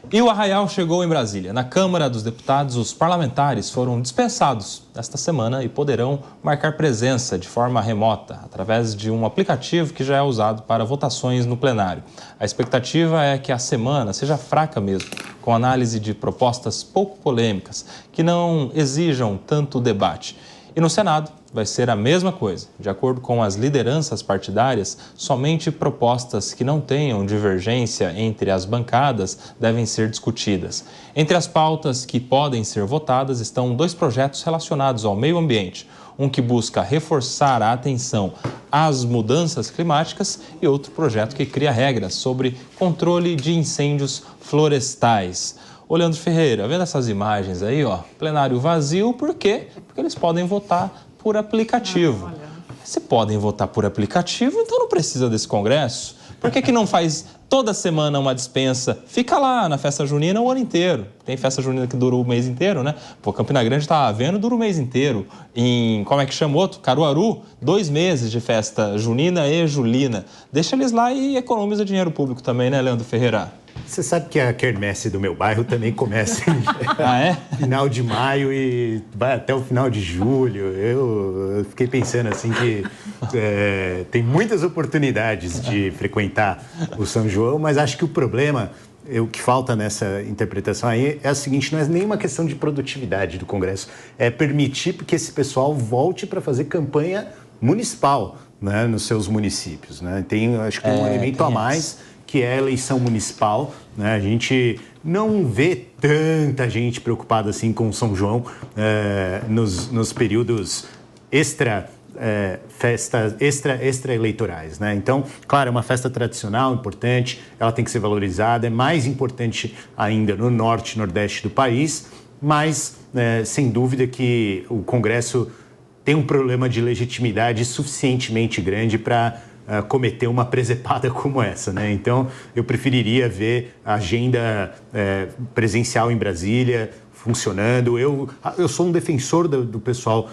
E o arraial chegou em Brasília. Na Câmara dos Deputados, os parlamentares foram dispensados esta semana e poderão marcar presença de forma remota, através de um aplicativo que já é usado para votações no plenário. A expectativa é que a semana seja fraca mesmo, com análise de propostas pouco polêmicas, que não exijam tanto debate. E no Senado vai ser a mesma coisa. De acordo com as lideranças partidárias, somente propostas que não tenham divergência entre as bancadas devem ser discutidas. Entre as pautas que podem ser votadas estão 2 projetos relacionados ao meio ambiente. Um que busca reforçar a atenção às mudanças climáticas e outro projeto que cria regras sobre controle de incêndios florestais. Ô, Leandro Ferreira, vendo essas imagens aí, ó, plenário vazio, por quê? Porque eles podem votar por aplicativo. Se podem votar por aplicativo, então não precisa desse Congresso. Por que não faz toda semana uma dispensa? Fica lá na festa junina o ano inteiro. Tem festa junina que dura o mês inteiro, né? Pô, Campina Grande tá vendo, dura o mês inteiro. Em, como é que chama outro? Caruaru, 2 meses de festa junina e julina. Deixa eles lá e economiza dinheiro público também, né, Leandro Ferreira? Você sabe que a quermesse do meu bairro também começa em final de maio e vai até o final de julho. Eu fiquei pensando assim que tem muitas oportunidades de frequentar o São João, mas acho que o problema, o que falta nessa interpretação aí é o seguinte: não é nenhuma questão de produtividade do Congresso, é permitir que esse pessoal volte para fazer campanha municipal, né, nos seus municípios, né? Tem, acho que um elemento a mais, que é a eleição municipal, né? A gente não vê tanta gente preocupada assim com São João nos períodos extra-eleitorais, né? Então, claro, é uma festa tradicional, importante, ela tem que ser valorizada, é mais importante ainda no norte e nordeste do país, mas, sem dúvida que o Congresso tem um problema de legitimidade suficientemente grande para cometer uma presepada como essa, né? Então, eu preferiria ver a agenda presencial em Brasília funcionando. Eu sou um defensor do pessoal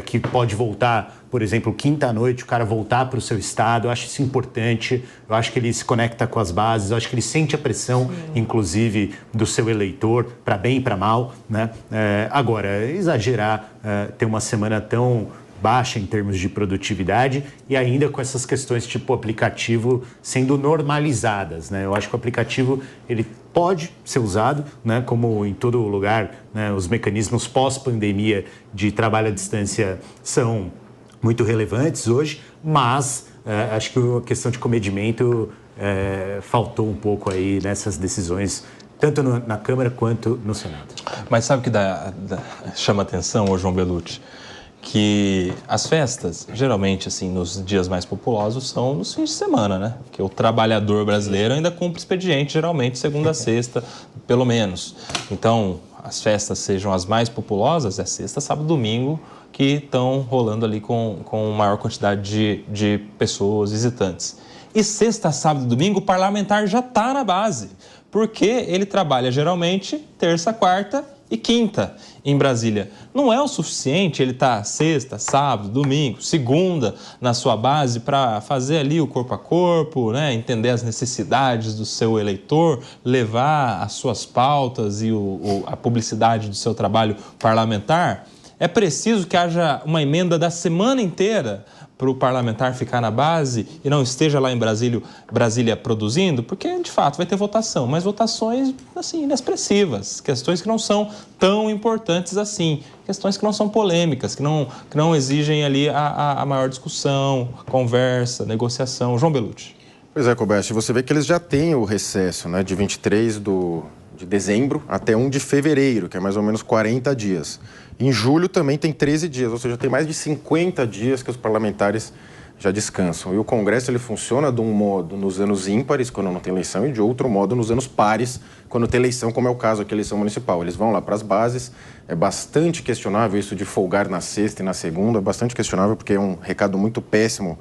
que pode voltar, por exemplo, quinta-noite, o cara voltar para o seu estado. Eu acho isso importante, eu acho que ele se conecta com as bases, eu acho que ele sente a pressão, inclusive, do seu eleitor, para bem e para mal, né? Agora, exagerar ter uma semana tão baixa em termos de produtividade e ainda com essas questões tipo aplicativo sendo normalizadas, né? Eu acho que o aplicativo ele pode ser usado, né, como em todo lugar, né, os mecanismos pós-pandemia de trabalho à distância são muito relevantes hoje, mas acho que a questão de comedimento faltou um pouco aí nessas decisões, tanto na Câmara quanto no Senado. Mas sabe o que chama atenção, ô João Belucci? Que as festas, geralmente, assim, nos dias mais populosos, são nos fins de semana, né? Porque o trabalhador brasileiro ainda cumpre expediente, geralmente, segunda a sexta, pelo menos. Então, as festas sejam as mais populosas, é sexta, sábado, domingo, que estão rolando ali com maior quantidade de pessoas, visitantes. E sexta, sábado e domingo, o parlamentar já está na base, porque ele trabalha, geralmente, terça, quarta e quinta em Brasília. Não é o suficiente ele estar sexta, sábado, domingo, segunda na sua base para fazer ali o corpo a corpo, né? Entender as necessidades do seu eleitor, levar as suas pautas e a publicidade do seu trabalho parlamentar. É preciso que haja uma emenda da semana inteira para o parlamentar ficar na base e não esteja lá em Brasília produzindo, porque, de fato, vai ter votação, mas votações, assim, inexpressivas, questões que não são tão importantes assim, questões que não são polêmicas, que não exigem ali a maior discussão, conversa, negociação. João Belucci. Pois é, Cobeste, você vê que eles já têm o recesso, né, de 23 de dezembro até 1 de fevereiro, que é mais ou menos 40 dias. Em julho também tem 13 dias, ou seja, tem mais de 50 dias que os parlamentares já descansam. E o Congresso ele funciona de um modo nos anos ímpares, quando não tem eleição, e de outro modo nos anos pares, quando tem eleição, como é o caso aqui, eleição municipal. Eles vão lá para as bases. É bastante questionável isso de folgar na sexta e na segunda, bastante questionável, porque é um recado muito péssimo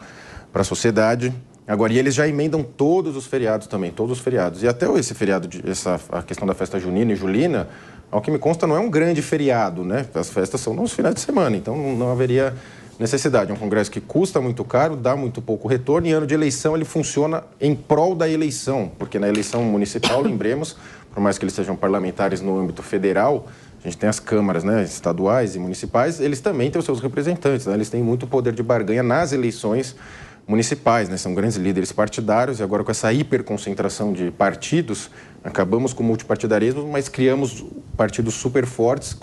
para a sociedade. Agora, e eles já emendam todos os feriados também, todos os feriados. E até esse feriado, a questão da festa junina e julina, ao que me consta, não é um grande feriado, né? As festas são nos finais de semana, então não haveria necessidade. É um Congresso que custa muito caro, dá muito pouco retorno, e ano de eleição ele funciona em prol da eleição, porque na eleição municipal, lembremos, por mais que eles sejam parlamentares no âmbito federal, a gente tem as câmaras, né, estaduais e municipais, eles também têm os seus representantes, né? Eles têm muito poder de barganha nas eleições municipais, né? São grandes líderes partidários, e agora com essa hiperconcentração de partidos, acabamos com o multipartidarismo, mas criamos partidos super fortes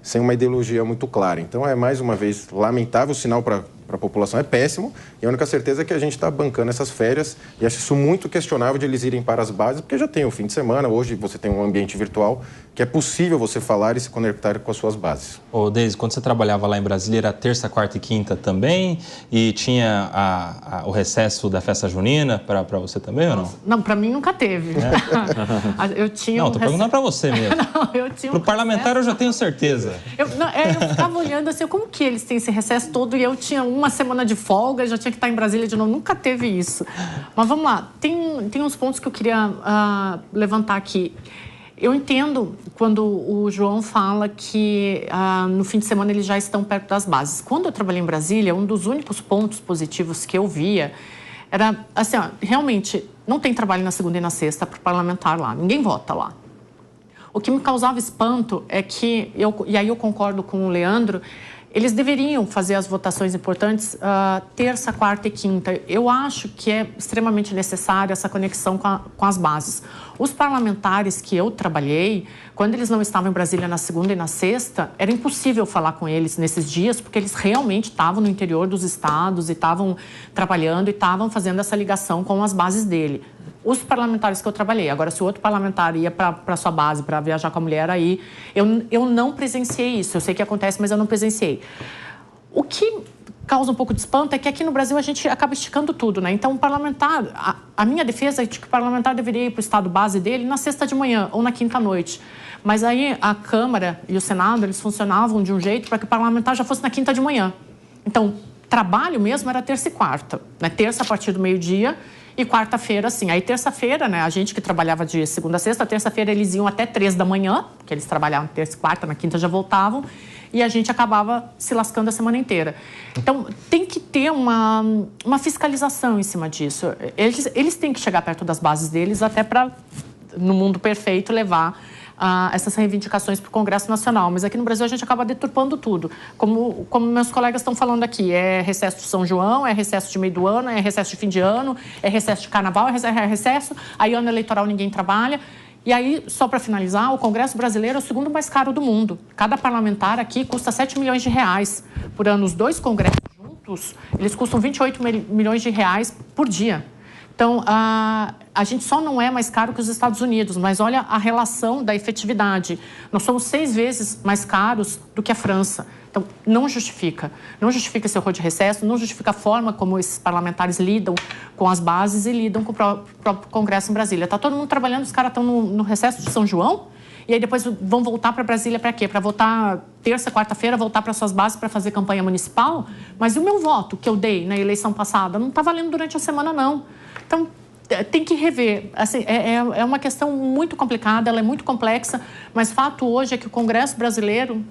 sem uma ideologia muito clara. Então, é mais uma vez lamentável, o sinal para a população é péssimo, e a única certeza é que a gente está bancando essas férias, e acho isso muito questionável de eles irem para as bases, porque já tem o fim de semana, hoje você tem um ambiente virtual que é possível você falar e se conectar com as suas bases. Ô, Deise, quando você trabalhava lá em Brasília, era terça, quarta e quinta também? E tinha o recesso da festa junina para você também ou não? Não, para mim nunca teve. Eu tinha Não, estou perguntando para você mesmo. Não, eu tinha Para o parlamentar eu já tenho certeza. Eu ficava olhando assim, como que eles têm esse recesso todo e eu tinha uma semana de folga, já tinha que estar em Brasília de novo. Nunca teve isso. Mas vamos lá, tem uns pontos que eu queria levantar aqui. Eu entendo quando o João fala que no fim de semana eles já estão perto das bases. Quando eu trabalhei em Brasília, um dos únicos pontos positivos que eu via era, assim, realmente não tem trabalho na segunda e na sexta para o parlamentar lá, ninguém vota lá. O que me causava espanto é que, e aí eu concordo com o Leandro, eles deveriam fazer as votações importantes terça, quarta e quinta. Eu acho que é extremamente necessária essa conexão com as bases. Os parlamentares que eu trabalhei, quando eles não estavam em Brasília na segunda e na sexta, era impossível falar com eles nesses dias, porque eles realmente estavam no interior dos estados e estavam trabalhando e estavam fazendo essa ligação com as bases dele. Os parlamentares que eu trabalhei. Agora, se o outro parlamentar ia para sua base para viajar com a mulher, aí eu não presenciei isso. Eu sei que acontece, mas eu não presenciei. O que causa um pouco de espanto é que aqui no Brasil a gente acaba esticando tudo, né? Então, o parlamentar... A minha defesa é de que o parlamentar deveria ir para o estado base dele na sexta de manhã ou na quinta noite. Mas aí a Câmara e o Senado, eles funcionavam de um jeito para que o parlamentar já fosse na quinta de manhã. Então, trabalho mesmo era terça e quarta, né? Terça a partir do meio-dia e quarta-feira, assim. Aí terça-feira, né, a gente que trabalhava de segunda a sexta, terça-feira eles iam até 3 da manhã, porque eles trabalhavam terça e quarta, na quinta já voltavam, e a gente acabava se lascando a semana inteira. Então, tem que ter uma fiscalização em cima disso. Eles têm que chegar perto das bases deles até para, no mundo perfeito, levar essas reivindicações para o Congresso Nacional. Mas aqui no Brasil a gente acaba deturpando tudo. Como meus colegas estão falando aqui, é recesso de São João, é recesso de meio do ano, é recesso de fim de ano, é recesso de carnaval, é recesso, aí ano eleitoral ninguém trabalha. E aí, só para finalizar, o Congresso brasileiro é o segundo mais caro do mundo. Cada parlamentar aqui custa 7 milhões de reais por ano. Os dois congressos juntos, eles custam 28 milhões de reais por dia. Então, a gente só não é mais caro que os Estados Unidos, mas olha a relação da efetividade. Nós somos 6 vezes mais caros do que a França. Então, não justifica. Não justifica esse horror de recesso, não justifica a forma como esses parlamentares lidam com as bases e lidam com o próprio Congresso em Brasília. Está todo mundo trabalhando, os caras estão no recesso de São João, e aí depois vão voltar para Brasília para quê? Para votar terça, quarta-feira, voltar para suas bases para fazer campanha municipal? Mas e o meu voto que eu dei na eleição passada? Não está valendo durante a semana, não. Então, tem que rever. Assim, é uma questão muito complicada, ela é muito complexa, mas fato hoje é que o Congresso brasileiro...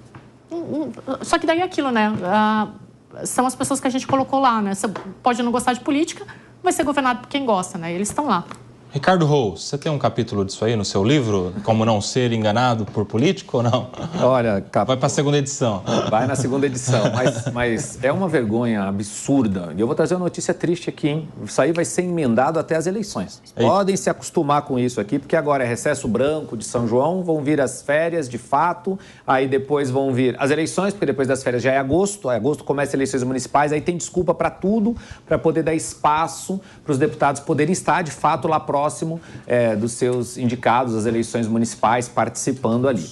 Só que daí é aquilo, né? São as pessoas que a gente colocou lá, né? Você pode não gostar de política, vai ser governado por quem gosta, né? Eles estão lá. Ricardo Rous, você tem um capítulo disso aí no seu livro? Como não ser enganado por político ou não? Olha, vai para a segunda edição. Vai na segunda edição, mas é uma vergonha absurda. E eu vou trazer uma notícia triste aqui, hein? Isso aí vai ser emendado até as eleições. Podem se acostumar com isso aqui, porque agora é recesso branco de São João, vão vir as férias de fato, aí depois vão vir as eleições, porque depois das férias já é agosto, começa as eleições municipais, aí tem desculpa para tudo, para poder dar espaço para os deputados poderem estar de fato lá próximo dos seus indicados às eleições municipais, participando ali.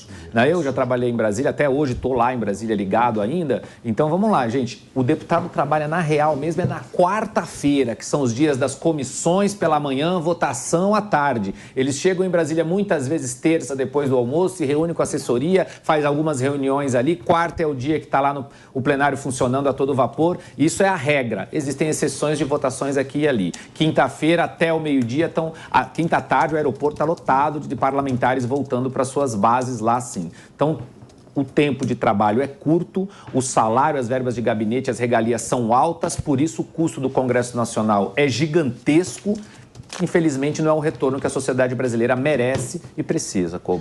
Eu já trabalhei em Brasília, até hoje estou lá em Brasília ligado ainda. Então vamos lá, gente. O deputado trabalha na real mesmo, é na quarta-feira, que são os dias das comissões pela manhã, votação à tarde. Eles chegam em Brasília muitas vezes terça, depois do almoço, se reúnem com a assessoria, faz algumas reuniões ali. Quarta é o dia que está lá o plenário funcionando a todo vapor. Isso é a regra. Existem exceções de votações aqui e ali. Quinta-feira até o meio-dia estão... A quinta-tarde o aeroporto está lotado de parlamentares voltando para suas bases lá, sim. Então, o tempo de trabalho é curto, o salário, as verbas de gabinete, as regalias são altas, por isso o custo do Congresso Nacional é gigantesco. Infelizmente, não é um retorno que a sociedade brasileira merece e precisa, Koba.